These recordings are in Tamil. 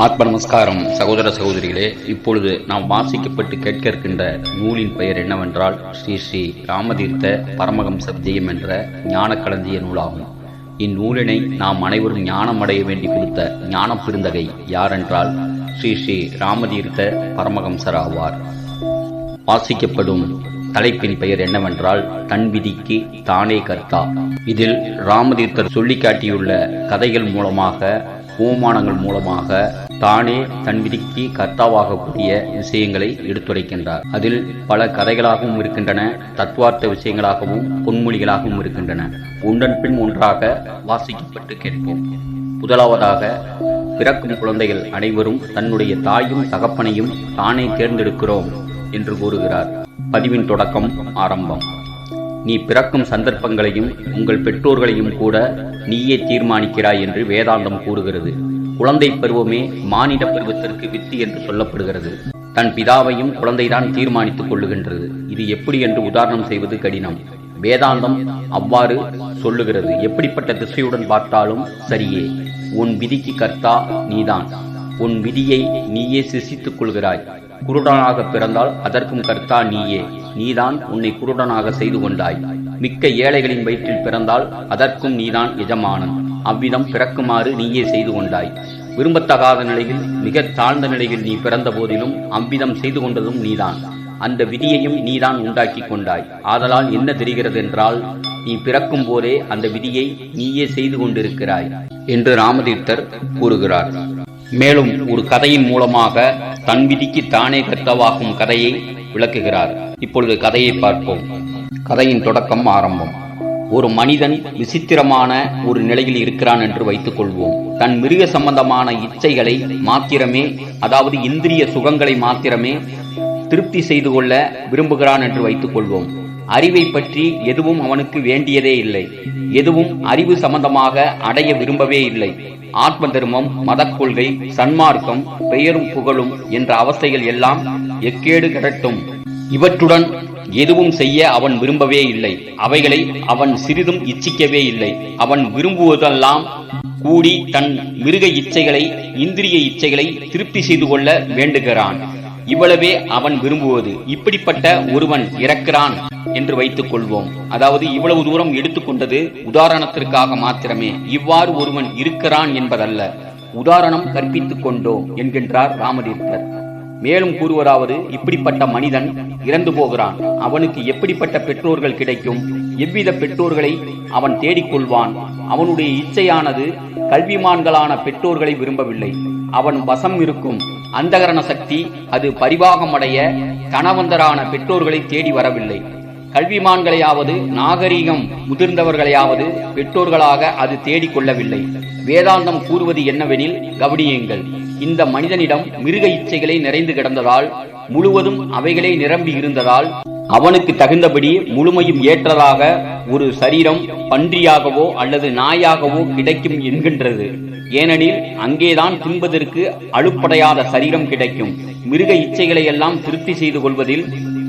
ஆத்ம நமஸ்காரம் சகோதர சகோதரிகளே. இப்பொழுது நாம் வாசிக்கப்பட்டு கேட்க இருக்கின்ற நூலின் பெயர் என்னவென்றால் ஸ்ரீ ஸ்ரீ ராமதீர்த்த பரமஹம்ச விஜயம் என்ற ஞானக்களஞ்சிய நூலாகும். இந்நூலினை நாம் அனைவரும் ஞானம் அடைய வேண்டி கொடுத்த ஞான பெருந்தகை யாரென்றால் ஸ்ரீ ஸ்ரீ ராமதீர்த்த பரமஹம்சர் ஆவார். வாசிக்கப்படும் தலைப்பின் பெயர் என்னவென்றால் தன் விதிக்கு தானே கர்த்தா. இதில் ராமதீர்த்தர் சொல்லிக்காட்டியுள்ள கதைகள் மூலமாக, ஓமானங்கள் மூலமாக தானே தன் விதிக்கு கர்த்தாவாகக்கூடிய விஷயங்களை எடுத்துரைக்கின்றார். அதில் பல கதைகளாகவும் இருக்கின்றன, தத்துவார்த்த விஷயங்களாகவும் பொன்மொழிகளாகவும் இருக்கின்றன. ஒன்றன் பின் ஒன்றாக வாசிக்கப்பட்டு கேட்போம். முதலாவதாக, பிறக்கும் குழந்தைகள் அனைவரும் தன்னுடைய தாயும் தகப்பனையும் தானே தேர்ந்தெடுக்கிறோம் என்று கூறுகிறார். பதிவின் தொடக்கம் ஆரம்பம். நீ பிறக்கும் சந்தர்ப்பங்களையும் உங்கள் பெற்றோர்களையும் கூட நீயே தீர்மானிக்கிறாய் என்று வேதாந்தம் கூறுகிறது. குழந்தை பருவமே மானிட பருவத்திற்கு வித்து என்று சொல்லப்படுகிறது. தன் பிதாவையும் குழந்தைதான் தீர்மானித்துக் கொள்ளுகின்றது. இது எப்படி என்று உதாரணம் செய்வது கடினம். வேதாந்தம் அவ்வாறு சொல்லுகிறது. எப்படிப்பட்ட திசையுடன் பார்த்தாலும் சரியே, உன் விதிக்கு கர்த்தா நீதான். உன் விதியை நீயே சிசித்துக் கொள்கிறாய். குருடனாக பிறந்தால் அதற்கும் கர்த்தா நீயே. நீதான் உன்னை குருடனாக செய்து கொண்டாய். மிக்க ஏழைகளின் வயிற்றில் பிறந்தால் அதற்கும் நீதான் எஜமானன். அவ்விதம் பிறக்குமாறு நீயே செய்து கொண்டாய். விரும்பத்தகாத நிலையில், மிக தாழ்ந்த நிலையில் நீ பிறந்த போதிலும் அவ்விதம் செய்து கொண்டதும் நீதான். அந்த விதியையும் நீதான் உண்டாக்கி கொண்டாய். ஆதலால் என்ன தெரிகிறது என்றால், நீ பிறக்கும் போதே அந்த விதியை நீயே செய்து கொண்டிருக்கிறாய் என்று ராமதீர்த்தர் கூறுகிறார். மேலும் ஒரு கதையின் மூலமாக தன் விதிக்கு தானே கர்த்தாவாகும் கதையை விளக்குகிறார். இப்பொழுது கதையை பார்ப்போம். கதையின் தொடக்கம் ஆரம்பம். ஒரு மனிதன் விசித்திரமான ஒரு நிலையில் இருக்கிறான் என்று வைத்துக் கொள்வோம். தன் மிருக சம்பந்தமான இச்சைகளை மாத்திரமே, அதாவது இந்திரிய சுகங்களை மாத்திரமே திருப்தி செய்து கொள்ள விரும்புகிறான் என்று வைத்துக் கொள்வோம். அறிவை பற்றி எதுவும் அவனுக்கு வேண்டியதே இல்லை. எதுவும் அறிவு சம்பந்தமாக அடைய விரும்பவே இல்லை. ஆத்ம தர்மம், மதக் கொள்கை, சன்மார்க்கம், பெயரும் புகழும் என்ற அவஸ்தைகள் எல்லாம் எக்கேடு கிடட்டும். இவற்றுடன் எதுவும் செய்ய அவன் விரும்பவே இல்லை. அவைகளை அவன் சிறிதும் இச்சிக்கவே இல்லை. அவன் விரும்புவதெல்லாம் கூடி தன் மிருக இச்சைகளை, இந்திரிய இச்சைகளை திருப்தி செய்து கொள்ள வேண்டுகிறான். இவ்வளவே அவன் விரும்புவது. இப்படிப்பட்ட ஒருவன் இறக்கிறான் என்று வைத்துக் கொள்வோம். அதாவது இவ்வளவு தூரம் எடுத்துக்கொண்டது உதாரணத்திற்காக மாத்திரமே. இவ்வாறு ஒருவன் இருக்கிறான் என்பதல்ல, உதாரணம் கற்பித்துக் கொண்டோம் என்கின்றார் ராமதீர்த்தர். மேலும் கூறுவதாவது, இப்படிப்பட்ட மனிதன் இறந்து போகிறான். அவனுக்கு எப்படிப்பட்ட பெற்றோர்கள் கிடைக்கும்? எவ்வித பெற்றோர்களை அவன் தேடிக்கொள்வான்? அவனுடைய இச்சையானது கல்விமான்களான பெற்றோர்களை விரும்பவில்லை. அவன் வசம் இருக்கும் அந்தகரண சக்தி அது பரிவாகமடைய தனவந்தரான பெற்றோர்களை தேடி வரவில்லை. கல்விமான்களையாவது நாகரீகம் முதிர்ந்தவர்களையாவது பெற்றோர்களாக அது தேடிக்கொள்ளவில்லை. வேதாந்தம் கூறுவது என்னவெனில், கவனியுங்கள். இந்த மனிதனிடம் மிருக இச்சைகளை நிறைந்து கிடந்ததால், முழுவதும் அவைகளே நிரம்பி இருந்ததால், அவனுக்கு தகுந்தபடி முழுமையும் ஏற்றதாக ஒரு சரீரம் பன்றியாகவோ அல்லது நாயாகவோ கிடைக்கும் என்கின்றது. ஏனெனில் அங்கேதான் தின்பதற்கு அலுப்படையாத சரீரம் கிடைக்கும். மிருக இச்சைகளை எல்லாம் திருப்தி செய்து கொள்வதில்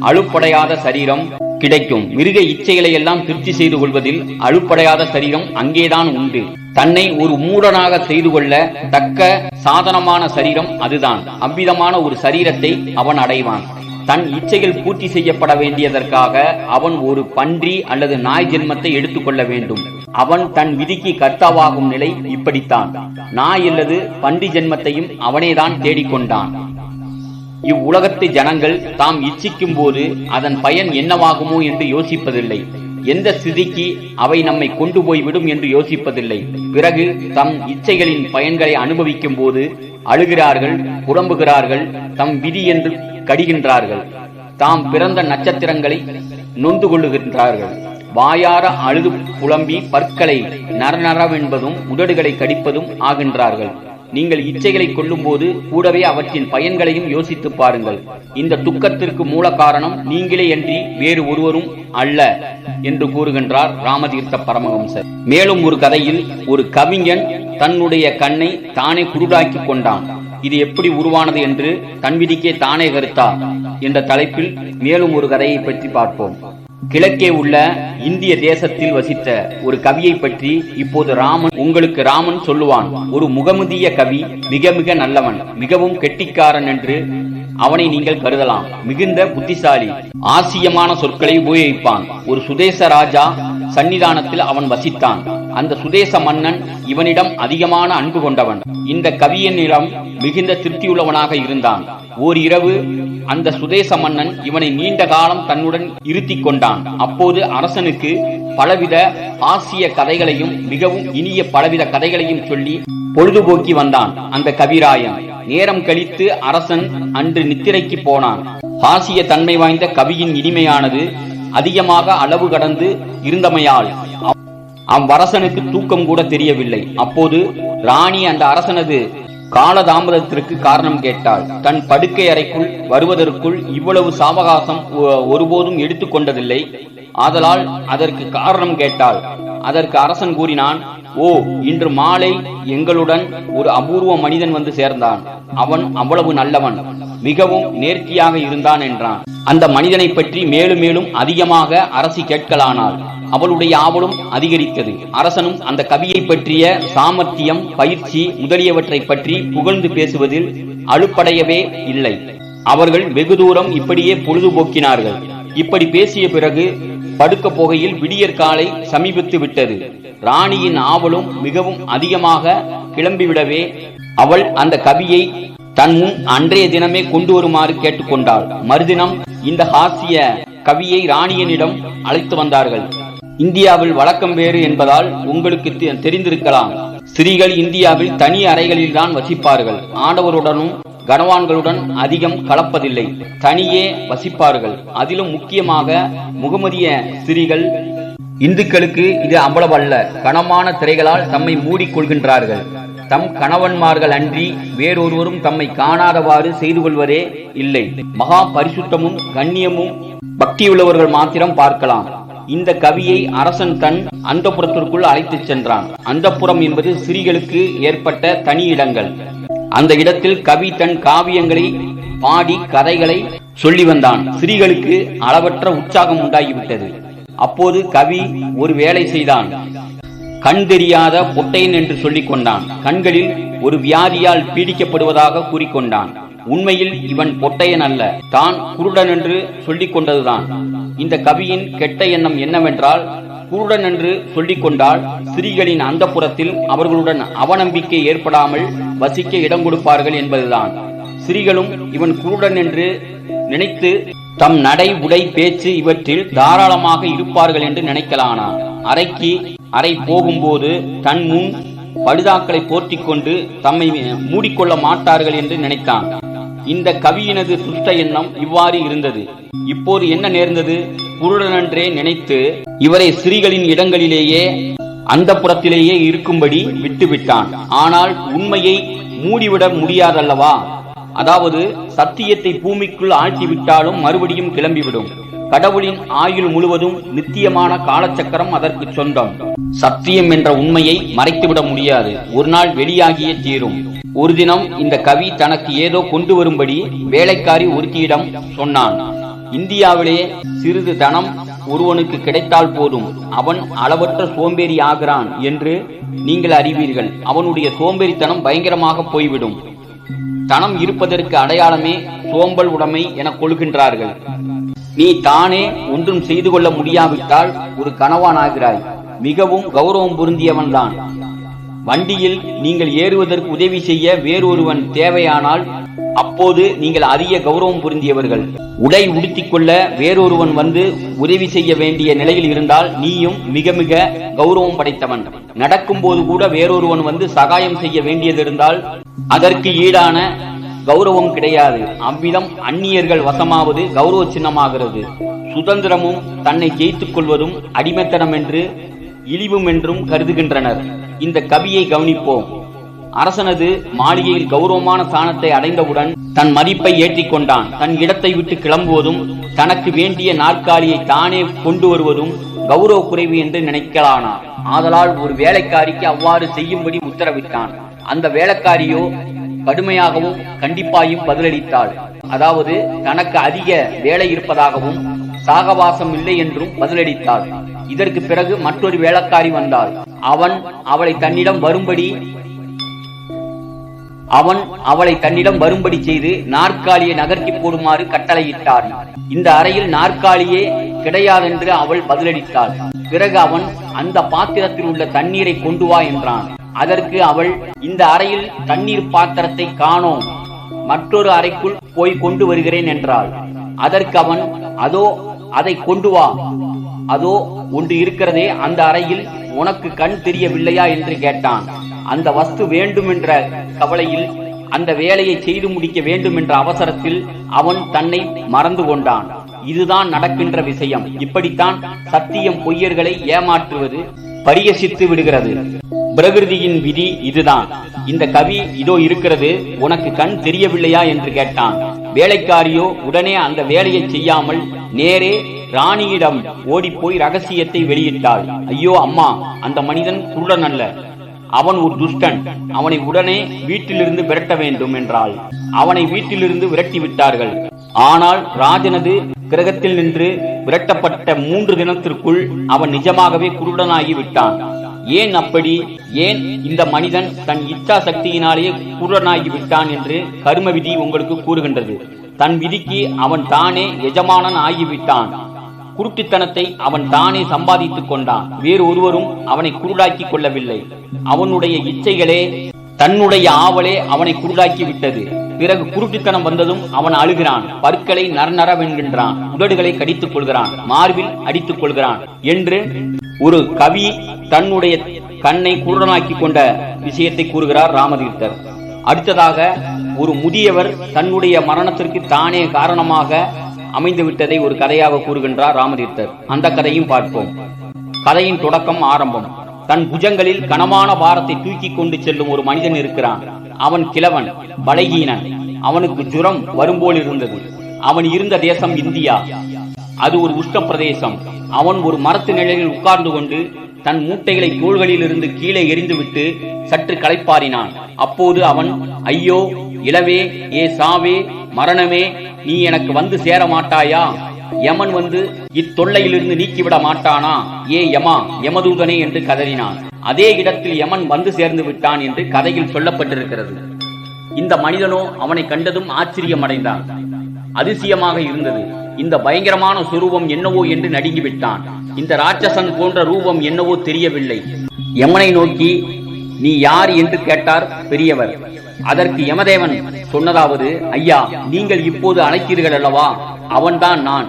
அலுப்படையாத சரீரம் கிடைக்கும். மிருக இச்சைகளை எல்லாம் திருப்தி செய்து கொள்வதில் அலுப்படையாத சரீரம் அங்கேதான் உண்டு. தன்னை ஒரு மூடனாக செய்து கொள்ள தக்க சாதனமான சரீரம் அதுதான். அவ்விதமான ஒரு சரீரத்தை அவன் அடைவான். தன் இச்சைகள் பூர்த்தி செய்யப்பட வேண்டியதற்காக அவன் ஒரு பன்றி அல்லது நாய் ஜென்மத்தை எடுத்துக்கொள்ள வேண்டும். அவன் தன் விதிக்கு கர்த்தாவாகும் நிலை இப்படித்தான். நாய் அல்லது பன்றி ஜென்மத்தையும் அவனேதான் தேடிக்கொண்டான். இவ்வுலகத்து ஜனங்கள் தாம் இச்சிக்கும் போது அதன் பயன் என்னவாகுமோ என்று யோசிப்பதில்லை. எந்த ஸ்திதிக்கு அவை நம்மை கொண்டு போய்விடும் என்று யோசிப்பதில்லை. பிறகு தம் இச்சைகளின் பயன்களை அனுபவிக்கும் போது அழுகிறார்கள், புலம்புகிறார்கள், தம் விதி என்று கடிகின்றார்கள். தாம் பிறந்த நட்சத்திரங்களை நொந்து கொள்ளுகின்றார்கள். வாயார அழுது புலம்பி பற்களை நரநரவென்பதும் உதடுகளை கடிப்பதும் ஆகின்றார்கள். நீங்கள் இச்சைகளை கொள்ளும் போது கூடவே அவற்றின் பயன்களையும் யோசித்து பாருங்கள். இந்த துக்கத்திற்கு மூல காரணம் நீங்களே அன்றி வேறு ஒருவரும் அல்ல என்று கூறுகின்றார் ராமதீர்த்த பரமஹம்சர். மேலும் ஒரு கதையில் ஒரு கவிஞன் தன்னுடைய கண்ணை தானே குருடாக்கி கொண்டான். இது எப்படி உருவானது என்று தன் விதிக்கே தானே கருத்தா என்ற தலைப்பில் மேலும் ஒரு கதையை பற்றி பார்ப்போம். கிழக்கே உள்ள இந்திய தேசத்தில் வசித்த ஒரு கவியை பற்றி இப்போது ராமன் சொல்லுவான். ஒரு முகமுதிய கவி, மிக மிக நல்லவன், மிகவும் கெட்டிக்காரன் என்று அவனை நீங்கள் கருதலாம். மிகுந்த புத்திசாலி, ஆசியமான சொற்களை உபயோகிப்பான். ஒரு சுதேச ராஜா சன்னிதானத்தில் அவன் வசித்தான். அந்த சுதேச மன்னன் இவனிடம் அதிகமான அன்பு கொண்டவன். இந்த கவியனிடம் மிகுந்த திருப்தியுள்ளவனாக இருந்தான். ஓரிரவு அந்த சுதேச மன்னன் இவனை நீண்ட காலம் தன்னுடன் இருத்தி கொண்டான். அப்போது அரசனுக்கு பலவித ஆசிய கதைகளையும் மிகவும் இனிய பலவித கதைகளையும் சொல்லி பொழுதுபோக்கி வந்தான் அந்த கவிராயன். நேரம் கழித்து அரசன் அன்று நித்திரைக்கு போனான். ஆசிய தன்மை வாய்ந்த கவியின் இனிமையானது அதிகமாக அளவு கடந்து இருந்தமையால் அவ்வரசனுக்கு தூக்கம் கூட தெரியவில்லை. அப்போது ராணி அந்த அரசனது காலதாமதத்திற்கு காரணம் கேட்டாள். தன் படுக்கை அறைக்குள் வருவதற்குள் இவ்வளவு சாவகாசம் ஒருபோதும் எடுத்துக்கொண்டதில்லை. ஆதலால் அதற்கு காரணம் கேட்டாள். அதற்கு அரசன் கூறினான், ஓ, இன்று மாலை எங்களுடன் ஒரு அபூர்வ மனிதன் வந்து சேர்ந்தான். அவன் அவ்வளவு நல்லவன், மிகவும் நேர்த்தியாக இருந்தான் என்றான். அந்த மனிதனை பற்றி மேலும் மேலும் அதிகமாக அரசி கேட்கலானாள். அவளுடைய ஆவலும் அதிகரித்தது. அரசனும் அந்த கவியை பற்றிய சாமர்த்தியம், பயிற்சி முதலியவற்றை பற்றி புகழ்ந்து பேசுவதில் அலுப்படையவே இல்லை. அவர்கள் வெகு தூரம் இப்படியே பொழுதுபோக்கினார்கள். இப்படி பேசிய பிறகு படுக்க போகையில் விடியற் காலை சமீபித்து விட்டது. ராணியின் ஆவலும் மிகவும் அதிகமாக கிளம்பிவிடவே அவள் அந்த கவியை தன் முன் அன்றைய தினமே கொண்டு வருமாறு கேட்டுக்கொண்டாள். மறுதினம் இந்த ஹாஸ்ய கவியை ராணியனிடம் அழைத்து வந்தார்கள். இந்தியாவில் வழக்கம் வேறு என்பதால் உங்களுக்கு தெரிந்திருக்கலாம். ஸ்திரீகள் இந்தியாவில் தனி அறைகளில் தான் வசிப்பார்கள். ஆடவருடனும் கணவான்களுடன் அதிகம் கலப்பதில்லை, தனியே வசிப்பார்கள். அதிலும் முக்கியமாக முகமதிய ஸ்திரீகள். இந்துக்களுக்கு இது அவ்வளவல்ல. கனமான திரைகளால் தம்மை மூடிக்கொள்கின்றார்கள். தம் கணவன்மார்கள் அன்றி வேறொருவரும் தம்மை காணாதவாறு செய்து கொள்வதே இல்லை. மகா பரிசுத்தமும் கண்ணியமும் பக்தியுள்ளவர்கள் மாத்திரம் பார்க்கலாம். இந்த கவியை அரசன் தன் அந்தப்புறத்திற்குள் அழைத்துச் சென்றான். அந்தப்புறம் என்பது ஸ்திரீகளுக்கு ஏற்பட்ட தனி இடங்கள். அந்த இடத்தில் கவி தன் காவியங்களை பாடி கதைகளை சொல்லி வந்தான். ஸ்திரீகளுக்கு அளவற்ற உற்சாகம் உண்டாகிவிட்டது. அப்போது கவி ஒரு வேலை செய்தான். கண் தெரியாத பொட்டையன் என்று சொல்லிக் கொண்டான். கண்களில் ஒரு வியாதியால் பீடிக்கப்படுவதாக கூறிக்கொண்டான். உண்மையில் இவன் பொட்டையன் அல்ல, தான் குருடன் என்று சொல்லிக் கொண்டதுதான். இந்த கவியின் கெட்ட எண்ணம் என்னவென்றால், குருடன் என்று சொல்லிக் கொண்டால் ஸ்திரீகளின் அந்த புறத்தில் அவர்களுடன் அவநம்பிக்கை ஏற்படாமல் வசிக்க இடம் கொடுப்பார்கள் என்பதுதான். ஸ்திரீகளும் இவன் குருடன் என்று நினைத்து தம் நடை, உடை, பேச்சு இவற்றில் தாராளமாக இருப்பார்கள் என்று நினைக்கலானா. அறைக்கு அறை போகும்போது தன் முன் படுதாக்களை போர்த்திக் கொண்டு தம்மை மூடிக்கொள்ள மாட்டார்கள் என்று நினைத்தான். இந்த கவியினது துஷ்ட எண்ணம் இவ்வாறு இருந்தது. இப்போது என்ன நேர்ந்தது? குருடனென்றே நினைத்து இவரை ஸ்திரீகளின் இடங்களிலேயே அந்த புறத்திலேயே இருக்கும்படி விட்டுவிட்டான். ஆனால் உண்மையை மூடிவிட முடியாதல்லவா? அதாவது சத்தியத்தை பூமிக்குள் ஆழ்த்திவிட்டாலும் மறுபடியும் கிளம்பிவிடும். கடவுளின் ஆயுள் முழுவதும் நித்தியமான காலச்சக்கரம் அதற்கு சொந்தம். சத்தியம் என்ற உண்மையை மறைத்துவிட முடியாது. ஒரு நாள் வெளியாகியே தீரும். ஒரு தினம் இந்த கவி தனக்கு ஏதோ கொண்டு வரும்படி வேலைக்காரி ஒருத்தியிடம் சொன்னான். இந்தியாவிலே சிறிது தனம் ஒருவனுக்கு கிடைத்தால் போதும், அவன் அளவற்ற சோம்பேறி ஆகிறான் என்று நீங்கள் அறிவீர்கள். அவனுடைய சோம்பேறித்தனம் பயங்கரமாக போய்விடும். தனம் இருப்பதற்கு அடையாளமே சோம்பல் உடைமை என கொள்கின்றார்கள். நீ தானே ஒன்றும் செய்து கொள்ள முடியாவிட்டால் ஒரு கணவானாகிறாய். மிகவும் கௌரவம் பொருந்தியவன்தான். வண்டியில் நீங்கள் ஏறுவதற்கு உதவி செய்ய வேறொருவன் தேவையானால் அப்போது நீங்கள் அதிக கௌரவம் பொருந்தியவர்கள். உடை உடுத்திக் கொள்ள வேறொருவன் வந்து உதவி செய்ய வேண்டிய நிலையில் இருந்தால் நீயும் மிக மிக கௌரவம் படைத்தவன். நடக்கும் போது கூட வேறொருவன் வந்து சகாயம் செய்ய வேண்டியது இருந்தால் அதற்கு ஈடான கௌரவம் கிடையாது. அவ்விதம் அந்நியர்கள் வசமாவது கௌரவ சின்னமாகிறது. சுதந்திரமும் தன்னை ஜெயித்துக் கொள்வதும் அடிமைத்தனம் என்று இழிவும் என்றும் கருதுகின்றனர். இந்த கவியை கவனிப்போம். அரசனது மாளிகையில் கௌரவமான ஸ்தானத்தை அடைந்தவுடன் தன் மதிப்பை ஏற்றிக் கொண்டான். தன் இடத்தை விட்டு கிளம்புவதும் தனக்கு வேண்டிய நாற்காலியை தானே கொண்டு வருவதும் கௌரவ குறைவு என்று நினைக்கலானான். ஆதலால் ஒரு வேலைக்காரிக்கு அவ்வாறு செய்யும்படி உத்தரவிட்டான். அந்த வேலைக்காரியோ கடுமையாகவும் கண்டிப்பாயும் பதிலளித்தாள். அதாவது தனக்கு அதிக வேலை இருப்பதாகவும் சாகவாசம் இல்லை என்றும் பதிலளித்தாள். இதற்கு பிறகு மற்றொரு வேலைக்காரி வந்தாள். அவன் அவளை தன்னிடம் வரும்படி செய்து நாற்காலியை நகர்த்தி போடுமாறு கட்டளையிட்டார். இந்த அறையில் நாற்காலியே கிடையாதென்று அவள் பதிலளித்தாள். பிறகு அவன் அந்த பாத்திரத்தில் உள்ள தண்ணீரை கொண்டு வா என்றான். அதற்கு அவள், இந்த அறையில் தண்ணீர் பாத்திரத்தை காணோம், மற்றொரு அறைக்குள் போய் கொண்டு வருகிறேன் என்றாள். அதற்கு அவன், அதோ அதை கொண்டு வா, அதோ ஒன்று இருக்கிறதே அந்த அறையில், உனக்கு கண் தெரியவில்லையா என்று கேட்டான். அந்த வஸ்து வேண்டும் என்ற கவலையில், அந்த வேலையை செய்து முடிக்க வேண்டும் என்ற அவசரத்தில் அவன் தன்னை மறந்து கொண்டான். இதுதான் நடக்கின்ற விஷயம். இப்படித்தான் சத்தியம் பொய்யர்களை ஏமாற்றுவது பரியசித்து விடுகிறது. பிரகிருதியின் விதி இதுதான். இந்த கவி இதோ இருக்கிறது, உனக்கு கண் தெரியவில்லையா என்று கேட்டான். வேலைக்காரியோ உடனே அந்த வேலையை செய்யாமல் நேரே ராணியிடம் ஓடிப்போய் ரகசியத்தை வெளியிட்டாள். ஐயோ அம்மா, அந்த மனிதன் குருடன் அல்ல, அவன் ஒரு துஷ்டன், அவனை உடனே வீட்டிலிருந்து விரட்ட வேண்டும் என்றாள். அவனை வீட்டிலிருந்து விரட்டி விட்டார்கள். ஆனால் ராஜனது கிரகத்தில் நின்று விரட்டப்பட்ட 3 தினத்திற்குள் அவன் நிஜமாகவே குருடனாகி விட்டான். ஏன் அப்படி? ஏன் இந்த மனிதன் தன் இச்சா சக்தியினாலேயே குருடனாகி விட்டான் என்று கர்ம விதி உங்களுக்கு கூறுகின்றது. தன் விதிக்கு அவன் தானே எஜமானன் ஆகிவிட்டான். குருட்டுத்தனத்தை அவன் தானே சம்பாதித்துக் கொண்டான். வேறு ஒருவரும் அவனை குருடாக்கி கொள்ளவில்லை. அவனுடைய இச்சைகளே, தன்னுடைய ஆவலே அவனை குருடாக்கி விட்டது. பிறகு குருட்டுத்தனம் வந்ததும் அவன் அழுகிறான், பற்களை நரநரவென்கின்றான், உதடுகளை கடித்துக் கொள்கிறான், மார்பில் அடித்துக் கொள்கிறான் என்று ஒரு கவி தன்னுடைய கண்ணை குருடனாக்கி கொண்ட விஷயத்தை கூறுகிறார் ராமதீர்த்தர். அடுத்ததாக ஒரு முதியவர் தன்னுடைய மரணத்திற்கு தானே காரணமாக அமைந்து விட்டதை ஒரு கதையாக கூறுகின்றார் ராமதீர்த்தர். அந்த கதையும் பார்ப்போம். கதையின் தொடக்கம் ஆரம்பம். தன் புஜங்களில் கனமான பாரத்தை தூக்கி கொண்டு செல்லும் ஒரு மனிதன் இருக்கிறான். அவன் கிழவன், பலகீனன். அவனுக்கு ஜுரம் வரும்போல் இருந்தது. அவன் இருந்த தேசம் இந்தியா. அது ஒரு உஷ்ண பிரதேசம். அவன் ஒரு மரத்து நிழலில் உட்கார்ந்து கொண்டு தன் மூட்டைகளை தோள்களில் இருந்து கீழே எறிந்துவிட்டு சற்று களைப்பாறினான். அப்போது அவன், ஐயோ இளவே, ஏ சாவே, மரணமே, நீ எனக்கு வந்து சேர மாட்டாயா? யமன் வந்து இத்தொல்லையிலிருந்து நீக்கிவிட மாட்டானா? ஏ யமா, யமதூதனே என்று கதறினான். அதே இடத்தில் யமன் வந்து சேர்ந்து விட்டான் என்று கதையில் சொல்லப்பட்டிருக்கிறது. இந்த மனிதனோ அவனை கண்டதும் ஆச்சரியம் அடைந்தான். அதிசயமாக இருந்தது. இந்த பயங்கரமான சுரூபம் என்னவோ என்று நடுங்கிவிட்டான். இந்த ராட்சசன் போன்ற ரூபம் என்னவோ தெரியவில்லை. யமனை நோக்கி, நீ யார் என்று கேட்டார் பெரியவர். அதற்கு யமதேவன் சொன்னதாவது, ஐயா, நீங்கள் இப்போது அழைத்தீர்கள் அல்லவா, அவன்தான் நான்.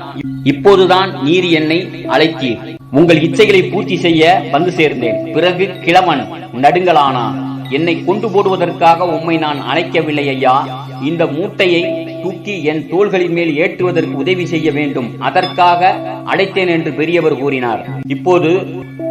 இப்போதுதான் நீர் என்னை அழைத்தீர். உங்கள் இச்சைகளை பூர்த்தி செய்ய வந்து சேர்ந்தேன். பிறகு கிழவன் நடுங்கலானான். என்னை கொண்டு போடுவதற்காக உம்மை நான் அழைக்கவில்லை ஐயா. இந்த மூட்டையை தூக்கி என் தோள்களின் மேல் ஏற்றுவதற்கு உதவி செய்ய வேண்டும், அதற்காக அழைத்தேன் என்று பெரியவர் கூறினார். இப்போது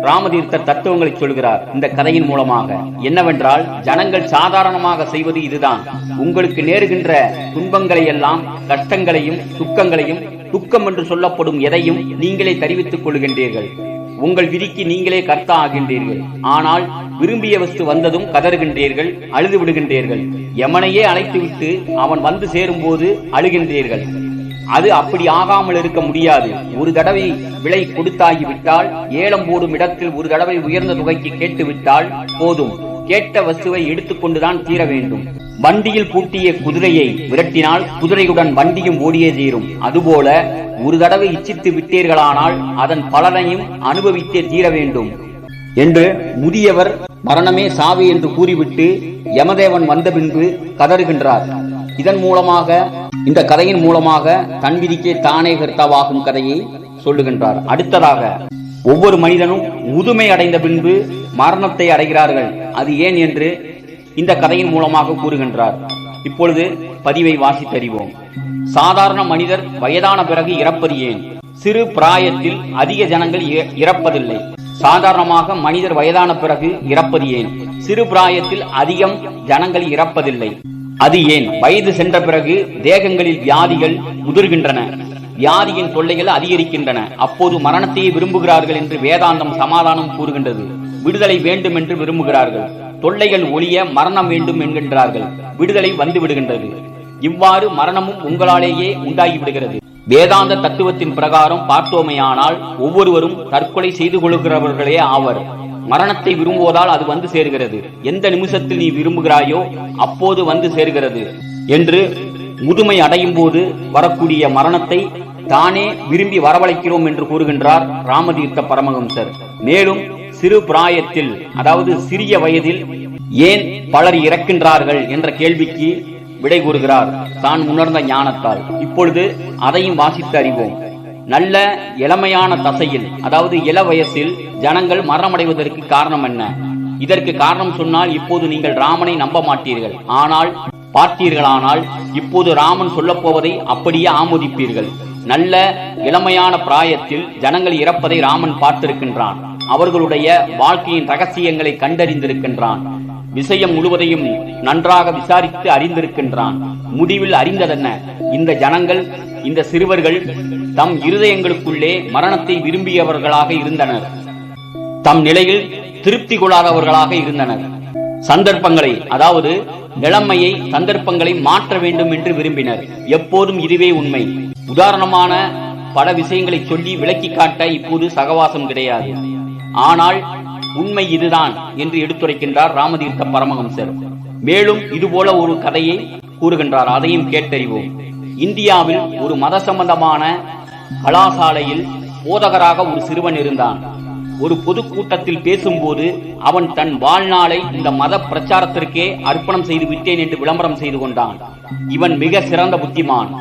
ராமதீர்த்தர் தத்துவங்களை சொல்கிறார் இந்த கதையின் மூலமாக. என்னவென்றால், ஜனங்கள் சாதாரணமாக செய்வது இதுதான். உங்களுக்கு நேருகின்ற துன்பங்களை எல்லாம், கஷ்டங்களையும் துக்கங்களையும், துக்கம் என்று சொல்லப்படும் எதையும் நீங்களே தெரிவித்துக் கொள்கின்றீர்கள். உங்கள் விதிக்கு நீங்களே கர்த்தா ஆகின்றீர்கள். ஆனால் விரும்பிய வஸ்து வந்ததும் கதறுகின்றீர்கள், அழுது விடுகின்றீர்கள். யமனையே அழைத்துவிட்டு அவன் வந்து சேரும் போது அழுகின்றீர்கள். அது அப்படி ஆகாமல் இருக்க முடியாது. ஒரு தடவை விலை கொடுத்தாகிவிட்டால், ஏலம் போடும் இடத்தில் ஒரு தடவை உயர்ந்த தொகைக்கு கேட்டுவிட்டால் போதும். கேட்ட வஸ்துவை எடுத்துக்கொண்டுதான் தீர வேண்டும். வண்டியில் பூட்டிய குதிரையை விரட்டினால் குதிரையுடன் வண்டியும் ஓடியே தீரும். அதுபோல ஒரு தடவை இச்சித்து விட்டீர்களானால் அதன் பலனையும் அனுபவித்தே தீர வேண்டும் என்று முதியவர் மரணமே சாவி என்று கூறிவிட்டு யமதேவன் வந்த பின்பு கதறுகின்றார். இதன் மூலமாக, இந்த கதையின் மூலமாக தன் விதிக்கே தானே கர்த்தாவாகும் கதையை சொல்லுகின்றார். அடுத்ததாக, ஒவ்வொரு மனிதனும் முதுமை அடைந்த பின்பு மரணத்தை அடைகிறார்கள். அது ஏன் என்று இந்த கதையின் மூலமாக கூறுகின்றார். இப்பொழுது பதிவை வாசித்தறிவோம். சாதாரண மனிதர் வயதான பிறகு இறப்பது ஏன்? சிறு பிராயத்தில் அதிக ஜனங்கள் இறப்பதில்லை. சாதாரணமாக மனிதர் வயதான பிறகு இறப்பது ஏன்? சிறு பிராயத்தில் அதிகம் ஜனங்கள் இறப்பதில்லை. அது ஏன்? வயது சென்ற பிறகு தேகங்களில் வியாதிகள் முதிர்கின்றன, வியாதியின் தொல்லைகள் அதிகரிக்கின்றன. அப்போது மரணத்தையே விரும்புகிறார்கள் என்று வேதாந்தம் சமாதானம் கூறுகின்றது. விடுதலை வேண்டும் என்று விரும்புகிறார்கள். தொல்லைகள் ஒழிய மரணம் வேண்டும் என்கின்றார்கள். விடுதலை வந்து விடுகின்றது. இவ்வாறு மரணமும் உங்களாலேயே உண்டாகிவிடுகிறது. வேதாந்த தத்துவத்தின் பிரகாரம் பார்த்தோமையானால் ஒவ்வொருவரும் தற்கொலை செய்து கொள்கிறவர்களே ஆவர். மரணத்தை விரும்புவதால் அது வந்து சேர்கிறது. எந்த நிமிஷத்தில் நீ விரும்புகிறாயோ அப்போது வந்து சேர்கிறது என்று முதுமை அடையும் போது வரக்கூடிய மரணத்தை தானே விரும்பி வரவழைக்கிறோம் என்று கூறுகின்றார் ராமதீர்த்த பரமஹம்சர். மேலும் சிறு பிராயத்தில், அதாவது சிறிய வயதில் ஏன் பலர் இறக்கின்றார்கள் என்ற கேள்விக்கு விடை கூறுகிறார் தான் உணர்ந்த ஞானத்தால். இப்பொழுது அதையும் வாசித்து அறிவோம். நல்ல இளமையான தசையில், அதாவது இள வயசில் ஜனங்கள் மரணமடைவதற்கு காரணம் என்ன? இதற்கு காரணம் சொன்னால் இப்போது நீங்கள் ராமனை நம்ப மாட்டீர்கள். ஆனால் பார்த்தீர்களானால் இப்போது ராமன் சொல்லப் போவதை அப்படியே ஆமோதிப்பீர்கள். நல்ல இளமையான பிராயத்தில் ஜனங்கள் இறப்பதை ராமன் பார்த்திருக்கின்றான். அவர்களுடைய வாழ்க்கையின் ரகசியங்களை கண்டறிந்திருக்கின்றான். விஷயம் முழுவதையும் நன்றாக விசாரித்து அறிந்திருக்கின்றான். முடிவில் அறிந்ததென்ன? இந்த ஜனங்கள், இந்த சிறுவர்கள் தம் இருதயங்களுக்குள்ளே மரணத்தை விரும்பியவர்களாக இருந்தனர். தம் நிலையில் திருப்தி கொள்ளாதவர்களாக இருந்தனர். சந்தர்ப்பங்களை, அதாவது நிலைமையை, சந்தர்ப்பங்களை மாற்ற வேண்டும் என்று விரும்பினர். எப்போதும் இதுவே உண்மை. உதாரணமான பல விஷயங்களை சொல்லி விளக்கி காட்ட இப்போது சகவாசம் கிடையாது. ஆனால் உண்மை இதுதான் என்று எடுத்துரைக்கின்றார் ராமதீர்த்த பரமஹம்சர். மேலும் இதுபோல ஒரு கதையை கூறுகின்றார். அதையும் கேட்டறிவோம். இந்தியாவில் ஒரு மத சம்பந்தமான கலாசாலையில் போதகராக ஒரு சிறுவன் இருந்தான். ஒரு பொதுக்கூட்டத்தில் பேசும்போது அவன் தன் வாழ்நாளை இந்த மத பிரச்சாரத்திற்கே அர்ப்பணம் செய்து விட்டேன் என்று விளம்பரம் செய்து கொண்டான். இவன் மிக சிறந்த புத்திமான்.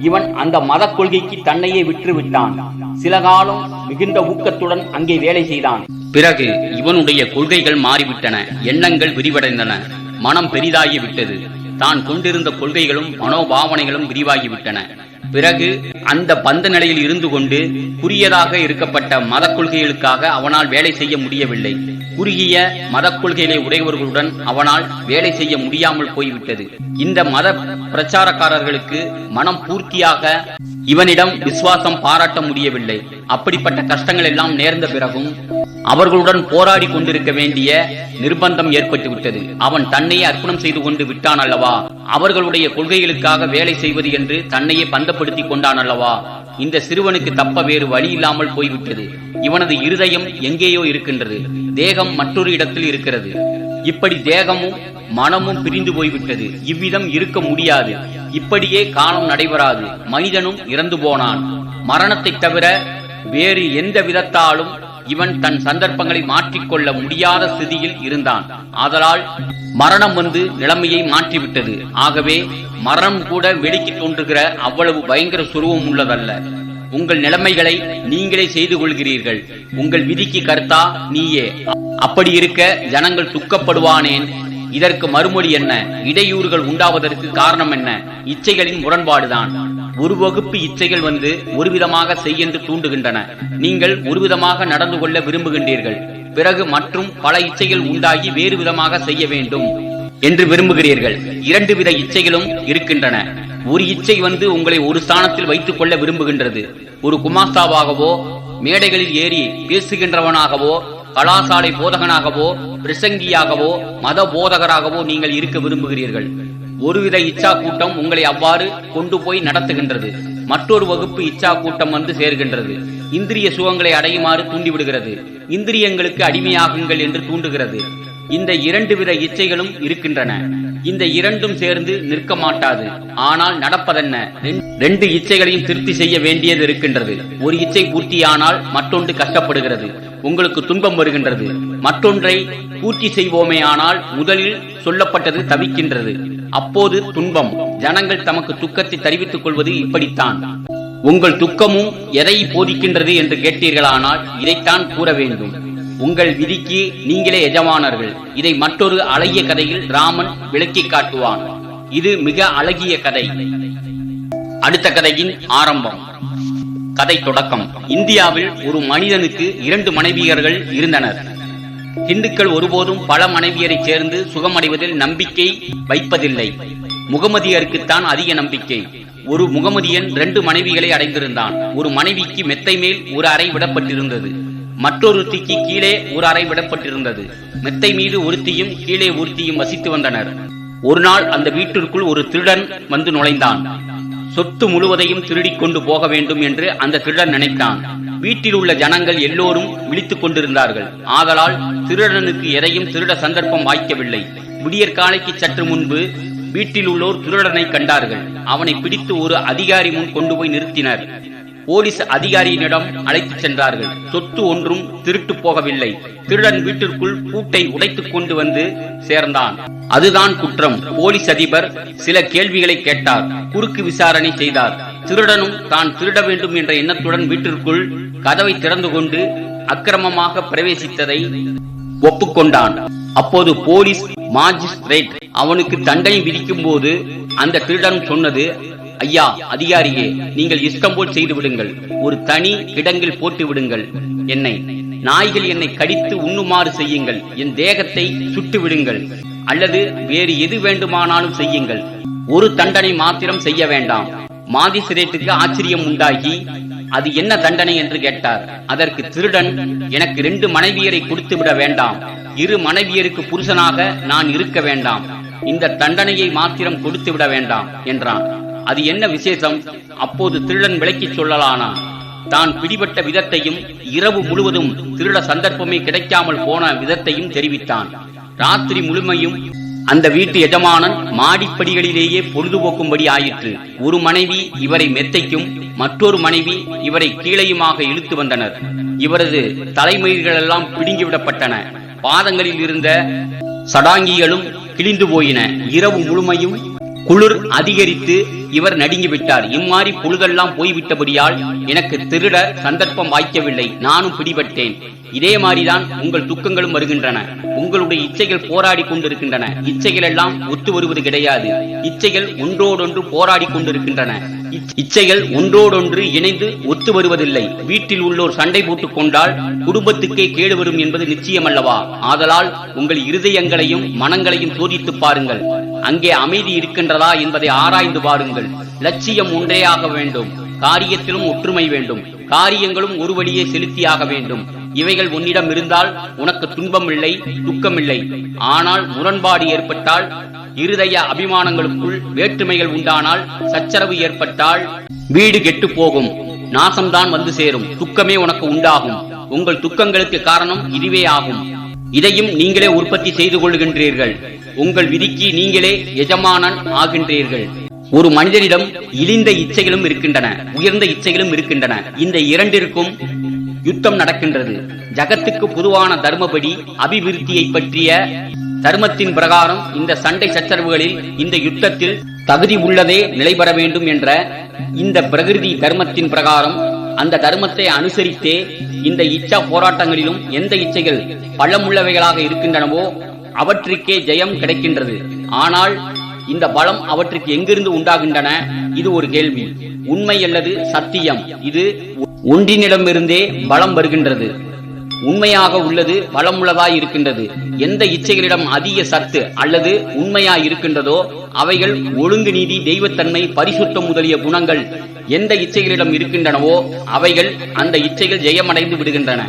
இவன் அந்த மத கொள்கைக்கு தன்னையே விற்று விட்டான். சில காலம் மிகுந்த ஊக்கத்துடன் அங்கே வேலை செய்தான். பிறகு இவனுடைய கொள்கைகள் மாறிவிட்டன. எண்ணங்கள் விரிவடைந்தன. மனம் பெரிதாகிவிட்டது. தான் கொண்டிருந்த கொள்கைகளும் மனோபாவனைகளும் விரிவாகிவிட்டன. பிறகு அந்த பந்த நிலையில் இருந்து கொண்டு குறுகியதாக இருக்கப்பட்ட மத கொள்கைகளுக்காக அவனால் வேலை செய்ய முடியவில்லை. குறுகிய மத கொள்கைகளை உடையவர்களுடன் அவனால் வேலை செய்ய முடியாமல் போய்விட்டது. இந்த மத பிரச்சாரக்காரர்களுக்கு மனம் பூர்த்தியாக இவனிடம் விசுவாசம் பாராட்ட முடியவில்லை. அப்படிப்பட்ட கஷ்டங்கள் எல்லாம் நேர்ந்த பிறகும் அவர்களுடன் போராடி கொண்டிருக்க வேண்டிய நிர்பந்தம் ஏற்பட்டுவிட்டது. அவன் தன்னையே அர்ப்பணம் செய்து கொண்டு விட்டான் அல்லவா? அவர்களுடைய கொள்கைகளுக்காக வேலை செய்வது என்று தன்னையே பந்தப்படுத்தி கொண்டான் அல்லவா? இந்த சிறுவனுக்கு தப்ப வேறு வழி இல்லாமல் போய்விட்டது. இவனது இருதயம் எங்கேயோ இருக்கின்றது, தேகம் மற்றொரு இடத்தில் இருக்கிறது. இப்படி தேகமும் மனமும் பிரிந்து போய்விட்டது. இவ்விதம் இருக்க முடியாது. இப்படியே காலம் நடைபெறாது. மனிதனும் இறந்து போனான். மரணத்தை தவிர வேறு எந்த விதத்தாலும் இவன் தன் சந்தர்ப்பங்களை மாற்றிக்கொள்ள முடியாத ஸ்திதியில் இருந்தான். ஆதலால் மரணம் வந்து நிலைமையை மாற்றிவிட்டது. ஆகவே மரணம் கூட வெளிக்கு தோன்றுகிற அவ்வளவு பயங்கர சுருவம் உள்ளதல்ல. உங்கள் நிலைமைகளை நீங்களே செய்து கொள்கிறீர்கள். உங்கள் விதிக்கு கர்த்தா நீயே. அப்படி இருக்க ஜனங்கள் துக்கப்படுவானேன்? இதற்கு மறுமொழி என்ன? இடையூறுகள் உண்டாவதற்கு காரணம் என்ன? இச்சைகளின் முரண்பாடுதான். ஒரு வகுப்பு இச்சைகள் வந்து ஒரு விதமாக செய்யென்று தூண்டுகின்றன. நீங்கள் ஒரு விதமாக நடந்து கொள்ள விரும்புகின்றீர்கள். பிறகு மற்றும் பல இச்சைகள் உண்டாகி வேறு விதமாக செய்ய வேண்டும் என்று விரும்புகிறீர்கள். இரண்டு வித இச்சைகளும் இருக்கின்றன. ஒரு இச்சை வந்து உங்களை ஒரு ஸ்தானத்தில் வைத்துக் கொள்ள விரும்புகின்றது. ஒரு குமாஸ்தாவாகவோ, மேடைகளில் ஏறி பேசுகின்றவனாகவோ, கலாசாலை போதகனாகவோ, பிரசங்கியாகவோ, மத போதகராகவோ நீங்கள் இருக்க விரும்புகிறீர்கள். ஒருவித இச்சா கூட்டம் உங்களை அவ்வாறு கொண்டு போய் நடத்துகின்றது. மற்றொரு வகுப்பு இச்சா கூட்டம் வந்து சேர்கின்றது. இந்திரிய சுகங்களை அடையுமாறு தூண்டிவிடுகிறது. இந்திரியங்களுக்கு அடிமையாகுங்கள் என்று தூண்டுகிறது. இந்த இரண்டு வித இச்சைகளும் இருக்கின்றன. இந்த இரண்டும் சேர்ந்து நிற்க மாட்டாது. ஆனால் நடப்பதென்ன? ரெண்டு இச்சைகளையும் திருப்தி செய்ய வேண்டியது இருக்கின்றது. ஒரு இச்சை பூர்த்தியானால் மற்றொன்று கஷ்டப்படுகிறது. உங்களுக்கு துன்பம் வருகின்றது. மற்றொன்றை பூர்த்தி செய்வோமே ஆனால் முதலில் சொல்லப்பட்டது தவிக்கின்றது. அப்போது துன்பம். ஜனங்கள் தமக்கு துக்கத்தை தெரிவித்துக் கொள்வது இப்படித்தான். உங்கள் துக்கமும் எதை போதிக்கின்றது என்று கேட்டீர்களானால் இதைத்தான் கூற வேண்டும். உங்கள் விதிக்கு நீங்களே எஜமானர்கள். இதை மற்றொரு அழகிய கதையில் ராமன் விளக்கி காட்டுவான். இது மிக அழகிய கதை. அடுத்த கதையின் ஆரம்பம். கதை தொடக்கம். இந்தியாவில் ஒரு மனிதனுக்கு 2 மனைவியர்கள் இருந்தனர். இந்துக்கள் ஒருபோதும் பல மனைவியரை சேர்ந்து சுகமடைவதில் நம்பிக்கை வைப்பதில்லை. முகமதியருக்குத்தான் அதிக நம்பிக்கை. ஒரு முகமதியன் 2 மனைவிகளை அடைந்திருந்தான். ஒரு மனைவிக்கு மெத்தை மேல் ஒரு அறை விடப்பட்டிருந்தது. மற்றொருத்திக்கு கீழே ஒரு அறை விடப்பட்டிருந்தது. மெத்தை மீது ஒருத்தியும் கீழே ஒருத்தியும் வசித்து வந்தனர். ஒரு நாள் அந்த வீட்டிற்குள் ஒரு திருடன் வந்து நுழைந்தான். சொத்து முழுவதையும் திருடிக் கொண்டு போக வேண்டும் என்று அந்த திருடன் நினைத்தான். வீட்டில் உள்ள ஜனங்கள் எல்லோரும் விழித்துக் கொண்டிருந்தார்கள். ஆதலால் திருடனுக்கு எதையும் திருட சந்தர்ப்பம் வாய்க்கவில்லை. விடியற்காலைக்கு சற்று முன்பு வீட்டில் உள்ளோர் திருடனை கண்டார்கள். அவனை பிடித்து ஒரு அதிகாரி முன் கொண்டு போய் நிறுத்தினர். போலீஸ் அதிகாரியினிடம் அழைத்துச் சென்றார்கள். சொத்து ஒன்றும் திருட்டு போகவில்லை. திருடன் வீட்டிற்குள் பூட்டை உடைத்துக் கொண்டு வந்து சேர்ந்தான். அதுதான் குற்றம். போலீஸ் அதிபர் சில கேள்விகளை கேட்டார். குறுக்கு விசாரணை செய்தார். திருடனும் தான் திருட வேண்டும் என்ற எண்ணத்துடன் வீட்டிற்குள் கதவை திறந்து கொண்டு அக்கிரமமாக பிரவேசித்ததை ஒப்புக்கொண்டான். அப்போது போலீஸ் மாஜிஸ்ட்ரேட் அவனுக்கு தண்டனை விதிக்கும் போது அந்த திருடன் சொன்னது, ஐயா அதிகாரியே, நீங்கள் இஷ்டம் போல் செய்து விடுங்கள். ஒரு தனி கிடங்கில் போட்டு விடுங்கள். நாய்கள் என்னை கடித்து உண்ணுமாறு செய்யுங்கள். என் தேகத்தை சுட்டு விடுங்கள். அல்லது வேறு எது வேண்டுமானாலும் செய்யுங்கள். ஒரு தண்டனை மாத்திரம் செய்ய வேண்டாம். மாஜிஸ்ட்ரேட்டுக்கு ஆச்சரியம் உண்டாகி அது என்ன தண்டனை என்று கேட்டார். அதற்கு திருடன், எனக்கு 2 மனைவியரை கொடுத்து விட வேண்டாம். 2 மனைவியருக்கு புருஷனாக நான் இருக்க வேண்டாம். இந்த தண்டனையை மாத்திரம் கொடுத்து விட வேண்டாம் என்றான். அது என்ன விசேஷம்? அப்போது திருடன் விளக்கிச் சொல்லலானான். தான் பிடிபட்ட விதத்தையும் இரவு முழுவதும் திருட சந்தர்ப்பமே கிடைக்காமல் போன விதத்தையும் தெரிவித்தான். ராத்திரி முழுமையும் அந்த வீட்டு எஜமானன் மாடிப்படிகளிலேயே பொழுதுபோக்கும்படி ஆயிற்று. ஒரு மனைவி இவரை மெத்தைக்கும் மற்றொரு மனைவி இவரை கீழையுமாக இழுத்து வந்தனர். இவரது தலைமயிர்கள் எல்லாம் பிடுங்கிவிடப்பட்டன. பாதங்களில் இருந்த சடாங்கிகளும் கிழிந்து போயின. இரவு முழுமையும் குளிர் அதிகரித்து இவர் நடுங்கிவிட்டார். இம்மாறி பொழுதெல்லாம் போய்விட்டபடியால் எனக்கு திருட சந்தர்ப்பம் வாய்க்கவில்லை. நானும் பிடிபட்டேன். இதே மாதிரிதான் உங்கள் துக்கங்களும் வருகின்றன. உங்களுடைய இச்சைகள் போராடி கொண்டிருக்கின்றன. இச்சைகள் எல்லாம் ஒத்து வருவது கிடையாது. இச்சைகள் ஒன்றோடொன்று போராடி கொண்டிருக்கின்றன. இச்சைகள் ஒன்றோடொன்று இணைந்து ஒத்து வருவதில்லை. வீட்டில் உள்ளோர் சண்டை போட்டுக் கொண்டால் குடும்பத்துக்கே கேடு வரும் என்பது நிச்சயம் அல்லவா? ஆதலால் உங்கள் இருதயங்களையும் மனங்களையும் சோதித்து பாருங்கள். அங்கே அமைதி இருக்கின்றதா என்பதை ஆராய்ந்து பாருங்கள். லட்சியம் ஒன்றேயாக வேண்டும். காரியத்திலும் ஒற்றுமை வேண்டும். காரியங்களும் ஒரு வழியே செலுத்தியாக வேண்டும். இவைகள் உன்னிடம் இருந்தால் உனக்கு துன்பம் இல்லை, துக்கமில்லை. ஆனால் முரண்பாடு ஏற்பட்டால், இருதய அபிமானங்களுக்குள் வேற்றுமைகள் உண்டானால், சச்சரவு ஏற்பட்டால் வீடு கெட்டு போகும். நாசம்தான் வந்து சேரும். துக்கமே உனக்கு உண்டாகும். உங்கள் துக்கங்களுக்கு காரணம் இதுவே ஆகும். இதையும் நீங்களே உற்பத்தி செய்து கொள்கின்றீர்கள். உங்கள் விதிக்கு நீங்களே எஜமானன் ஆகின்றீர்கள். ஒரு மனிதனிடம் இழிந்த இச்சைகளும் இருக்கின்றன, உயர்ந்த இச்சைகளும் இருக்கின்றன. இந்த இரண்டிற்கும் யுத்தம் நடக்கின்றது. ஜகத்துக்கு பொதுவான தர்மப்படி அபிவிருத்தியை பற்றிய தர்மத்தின் பிரகாரம் இந்த சண்டை சச்சரவுகளில், இந்த யுத்தத்தில் தகுதி உள்ளதே நிலை பெற வேண்டும் என்ற இந்த பிரகிருதி தர்மத்தின் பிரகாரம், அந்த தர்மத்தை அனுசரித்தே இந்த இச்சா போராட்டங்களிலும் எந்த இச்சைகள் பலமுள்ளவைகளாக இருக்கின்றனவோ அவற்றுக்கே ஜெயம் கிடைக்கின்றது. ஆனால் இந்த பலம் அவற்றுக்கு எங்கிருந்து உண்டாகின்றன? இது ஒரு கேள்வி. உண்மை அல்லது சத்தியம், இது ஒன்றினிடமிருந்தே பலம் வருகின்றது. உண்மையாக உள்ளது பலமுள்ளதாய் இருக்கின்றது. எந்த இச்சைகளிடம் அதிக சத்து அல்லது உண்மையாய் இருக்கின்றதோ அவைகள் ஒழுங்கு, நீதி, தெய்வத்தன்மை, பரிசுத்தம் முதலிய குணங்கள் எந்த இச்சைகளிடம் இருக்கின்றனவோ அவைகள் அந்த இச்சைகள் ஜெயமடைந்து விடுகின்றன.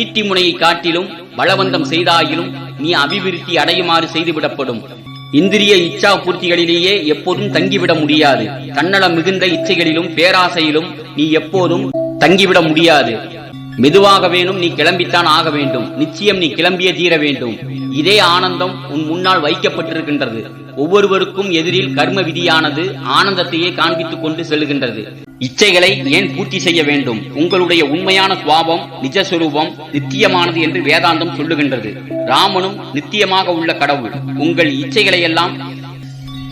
ஈட்டி முனையை காட்டிலும் பலவந்தம் செய்தாயிலும் நீ அபிவிருத்தி அடையுமாறு செய்துவிடப்படும். இந்திரிய இச்சா பூர்த்திகளிலேயே எப்போதும் தங்கிவிட முடியாது. தன்னலம் மிகுந்த இச்சைகளிலும் பேராசையிலும் நீ எப்போதும் தங்கிவிட முடியாது. மெதுவாக வேணும், நீ கிளம்பித்தான் ஆக வேண்டும். நிச்சயம் நீ கிளம்பிய தீர வேண்டும். இதே ஆனந்தம் உன் முன்னால் வைக்கப்பட்டிருக்கின்றது. ஒவ்வொருவருக்கும் எதிரில் கர்ம விதியானது ஆனந்தத்தையே காண்பித்துக் கொண்டு செல்கின்றது. இச்சைகளை ஏன் பூர்த்தி செய்ய வேண்டும்? உங்களுடைய உண்மையான சுவாபம், நிஜஸ்வரூபம் நித்தியமானது என்று வேதாந்தம் சொல்லுகின்றது. ராமனும் நித்தியமாக உள்ள கடவுள். உங்கள் இச்சைகளை எல்லாம்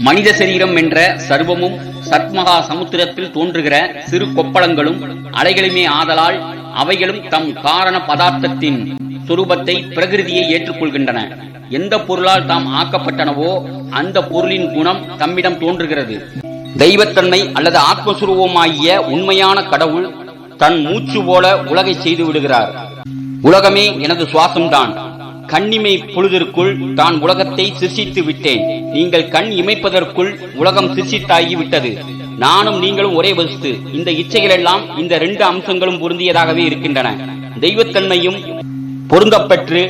மனித சரீரம் என்ற சர்வமும் சத்மகா சமுத்திரத்தில் தோன்றுகிற சிறு கொப்பளங்களும் அலைகளுமே ஆதலால் அவைகளும் தம் காரண பதார்த்தத்தின் சொரூபத்தை, பிரகிருதியை ஏற்றுக்கொள்கின்றன. எந்த பொருளால் தாம் ஆக்கப்பட்டனவோ அந்த பொருளின் குணம் தம்மிடம் தோன்றுகிறது. தெய்வத்தன்மை அல்லது ஆத்மஸ்வரூபமாகிய உண்மையான கடவுள் தன் மூச்சு போல உலகை செய்து விடுகிறார். உலகமே எனது சுவாசம்தான். கண்ணிமை பொழுதிற்குள் தான் உலகத்தை சிருஷ்டித்து விட்டேன். நீங்கள் கண் இமைப்பதற்குள் உலகம் சிருஷ்டித்தாகி விட்டது. நானும் நீங்களும் ஒரே வஸ்து. இந்த இச்சைகள் எல்லாம் இந்த 2 அம்சங்களும் பொருந்தியதாகவே இருக்கின்றன. தெய்வத்தன்மையும் பொருந்தப்பெற்று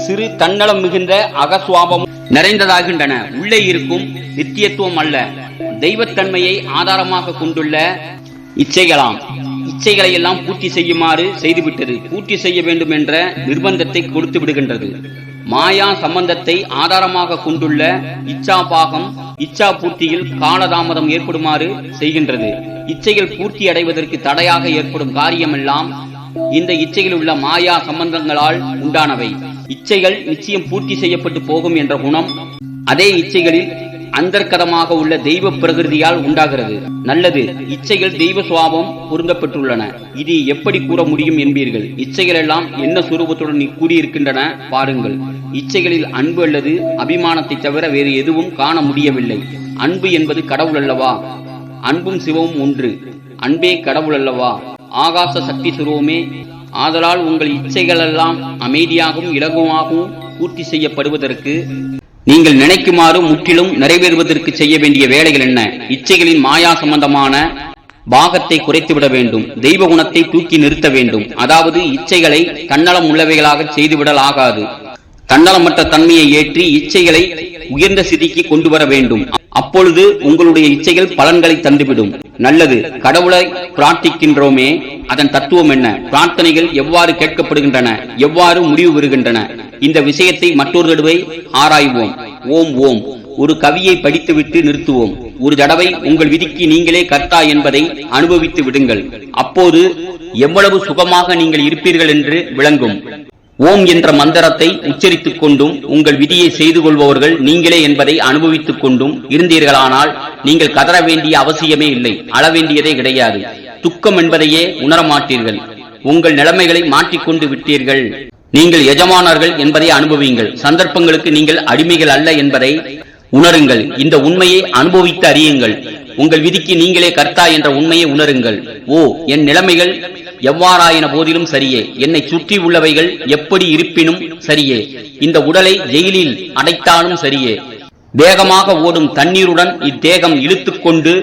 சிறு தன்னலம் மிகுந்த அகசுவாபம் நிறைந்ததாகின்றன. உள்ளே இருக்கும் நித்தியத்துவம் அல்ல, தெய்வத்தன்மையை ஆதாரமாக கொண்டுள்ள இச்சைகளாம். இச்சைகளை எல்லாம் பூர்த்தி செய்யுமாறு செய்துவிட்டது. பூர்த்தி செய்ய வேண்டும் என்ற நிர்பந்தத்தை கொடுத்து விடுகின்றது. மாயா சம்பந்தத்தை ஆதாரமாக கொண்டுள்ள இச்சா பாகம் இச்சா பூர்த்தியில் காலதாமதம் ஏற்படுமாறு செய்கின்றது. இச்சைகள் பூர்த்தி அடைவதற்கு தடையாக ஏற்படும் காரியமெல்லாம் இந்த இச்சையில் உள்ள மாயா சம்பந்தங்களால் உண்டானவை. இச்சைகள் நிச்சயம் பூர்த்தி செய்யப்பட்டு போகும் என்ற குணம் அதே இச்சைகளில் அந்தர்கதமாக உள்ள தெய்வ பிரகிருதியால் உண்டாகிறது. நல்லது, இச்சைகள் தெய்வ சுவாபம் பொருந்தப்பட்டுள்ளன. இது எப்படி கூற முடியும் என்பீர்கள். இச்சைகள் எல்லாம் என்ன சுரூபத்துடன் கூடியிருக்கின்றன பாருங்கள். இச்சைகளில் அன்பு அல்லது அபிமானத்தை தவிர வேறு எதுவும் காண முடியவில்லை. அன்பு என்பது கடவுள் அல்லவா? அன்பும் சிவமும் ஒன்று. அன்பே கடவுள் அல்லவா? ஆகாச சக்தி சுரூபமே. ஆதலால் உங்கள் இச்சைகள் எல்லாம் அமைதியாகவும் இலகுவாகவும் பூர்த்தி செய்யப்படுவதற்கு நீங்கள் நினைக்குமாறு முற்றிலும் நிறைவேறுவதற்கு செய்ய வேண்டிய வேலைகள் என்ன? இச்சைகளின் மாயா சம்பந்தமான பாகத்தை குறைத்துவிட வேண்டும். தெய்வ குணத்தை தூக்கி நிறுத்த வேண்டும். அதாவது இச்சைகளை தன்னலம் உள்ளவைகளாக செய்துவிடல் ஆகாது. தன்னலமற்ற தன்மையை ஏற்றி இச்சைகளை உயர்ந்த சிதிக்கு கொண்டு வர வேண்டும். அப்பொழுது உங்களுடைய இச்சைகள் பலன்களை தந்துவிடும். நல்லது, கடவுளை பிரார்த்திக்கின்றோமே, அதன் தத்துவம் என்ன? பிரார்த்தனைகள் எவ்வாறு கேட்கப்படுகின்றன? எவ்வாறு முடிவு பெறுகின்றன? இந்த விஷயத்தை மற்றொரு தடவை ஆராய்வோம். ஓம் ஓம். ஒரு கவியை படித்துவிட்டு நிறுத்துவோம். ஒரு தடவை உங்கள் விதிக்கு நீங்களே கர்த்தா என்பதை அனுபவித்து விடுங்கள். அப்போது எவ்வளவு சுகமாக நீங்கள் இருப்பீர்கள் என்று விளங்கும். ஓம் என்ற மந்திரத்தை உச்சரித்துக் கொண்டும் உங்கள் விதியை செய்து கொள்பவர்கள் நீங்களே என்பதை அனுபவித்துக் கொண்டும் இருந்தீர்களானால் நீங்கள் கதற வேண்டிய அவசியமே இல்லை. அழ வேண்டியதே கிடையாது. துக்கம் என்பதையே உணரமாட்டீர்கள். உங்கள் நிலைமைகளை மாற்றிக்கொண்டு விட்டீர்கள். நீங்கள் எஜமானர்கள் என்பதை அனுபவியுங்கள். சந்தர்ப்பங்களுக்கு நீங்கள் அடிமைகள் அல்ல என்பதை உணருங்கள். இந்த உண்மையை அனுபவித்து அறியுங்கள். உங்கள் விதிக்கு நீங்களே கர்த்தா என்ற உண்மையை உணருங்கள். ஓ, என் நிலைமைகள் எவ்வாறாயின போதிலும் சரியே, என்னை சுற்றி உள்ளவைகள் எப்படி இருப்பினும் சரியே, இந்த உடலை ஜெயிலில் அடைத்தாலும் சரியே, வேகமாக ஓடும் தண்ணீருடன் இத்தேகம் இழுத்துக் கொண்டு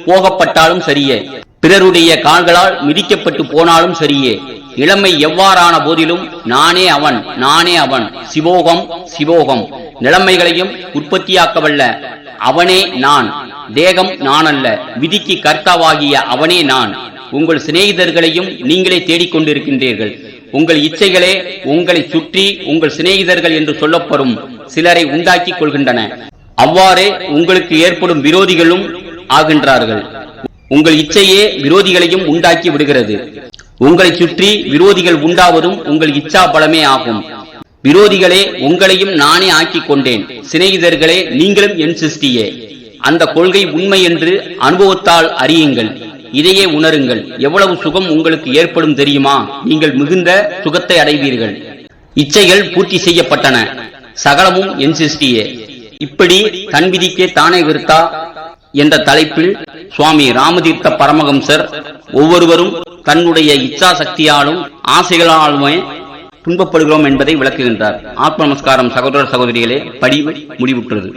போகப்பட்டாலும் சரியே, பிறருடைய கால்களால் மிதிக்கப்பட்டு போனாலும் சரியே, இளமை எவ்வாறான போதிலும் நானே அவன், நானே அவன். சிவோகம் சிவோகம். நிலைமைகளையும் உற்பத்தியாக்கவல்ல அவனே நான். தேகம் நான் அல்ல. விதிக்கு கர்த்தாவாகிய அவனே நான். உங்கள் சிநேகிதர்களையும் நீங்களே தேடிக்கொண்டிருக்கின்றீர்கள். உங்கள் இச்சைகளே உங்களை சுற்றி உங்கள் சிநேகிதர்கள் என்று சொல்லப்படும் சிலரை உண்டாக்கிக் கொள்கின்றன. அவ்வாறே உங்களுக்கு ஏற்படும் விரோதிகளும் ஆகின்றார்கள். உங்கள் இச்சையே விரோதிகளையும் உண்டாக்கி விடுகிறது. உங்களை சுற்றி விரோதிகள் உண்டாவதும் உங்கள் இச்சா பலமே ஆகும். விரோதிகளே உங்களையும் நானே ஆக்கிக் கொண்டேன். சிநேகிதர்களே நீங்களும் என் சிருஷ்டியே. அந்த கொள்கை உண்மை என்று அனுபவத்தால் அறியுங்கள். இதையே உணருங்கள். எவ்வளவு சுகம் உங்களுக்கு ஏற்படும் தெரியுமா? நீங்கள் மிகுந்த சுகத்தை அடைவீர்கள். இச்சைகள் பூர்த்தி செய்யப்பட்டன. சகலமும் என் சிருஷ்டியே. இப்படி தன் விதிக்கே தானே விருத்தா என்ற தலைப்பில் சுவாமி ராமதீர்த்த பரமஹம்சர் ஒவ்வொருவரும் தன்னுடைய இச்சா சக்தியாலும் ஆசைகளாலுமே துன்பப்படுகிறோம் என்பதை விளக்குகின்றார். ஆத்ம நமஸ்காரம் சகோதர சகோதரிகளே. படிவு முடிவுற்றது.